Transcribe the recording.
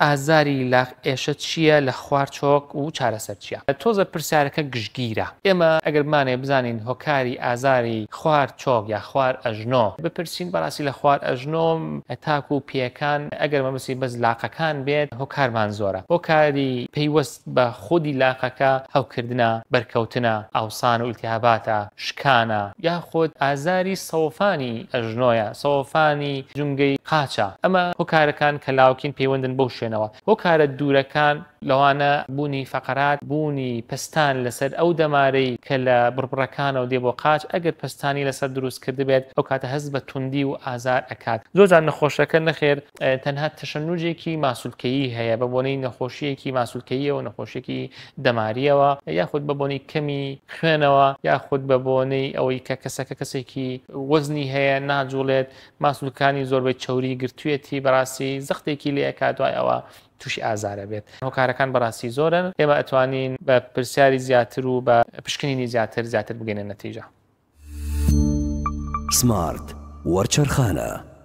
ئازاری لاق ئێشە چییە لە خوارچۆک و چارەسەر چییە؟ تۆزە پرسیارەکە گشتگیرە. ئێمە ئەگەرمانێ بزانین هۆکاری ئازاری خوارچۆک یا خوار ئەژنۆ بپرسین بەڕاستی لە خوار ئەژنۆ تاکو و پێەکان ئەگەر مەبەستی بەس لاقەکان بێت هۆکارمان زۆرە. هۆکاری پەیوەست بە خودی لاقەکە هەوکردنە بەرکەوتنە ئاوسان و ئیلتیهاباتە شکانە یاخود ئازاری سەوفانی ئەژنۆیە سەوفانی جونگەی قاچە. ئەمە هۆکارەکان کە لاوکین پەیوەندن بەو شوێنەوە. هۆکارە دوورەکان لەوانە بوونی فەقەرات بوونی پستان لەسەر ئەو دەمارەی کە لە بڕبڕەکانەوە دێ بۆ قاچ ئەگەر پستانی لەسەر دروست کرد بێت ئەو کاتە هەست بە توندی و ئازار ئەکات. زۆرجار نەخۆشەکە نەخێر تەنها تەشەنوجێکی ماسوولکەیی هەیە بە بۆنەی نەخۆشیەکی ماسوولکەییەوە نەخۆشیێکی دەماریەوە یاخود بە بۆنەی کەمی خوێنەوە یاخود بە بۆنەی ئەوەی کە کەسەکە کەسێکی وەزنی هەیە ناجوڵێت ماسوولکانی زۆربەی چەوری گرتوێتی بەڕاستی زەختێکی لێ ئەکات دوای ئەوە تووشی ئازارە بێت. هۆکارەکان بەڕاستی زۆرن ئێمە ئەتوانین بە پرسیاری زیاتر و بە پشکنینی زیاتر بگەینە نەتیجە. سمارت وەرچەرخانە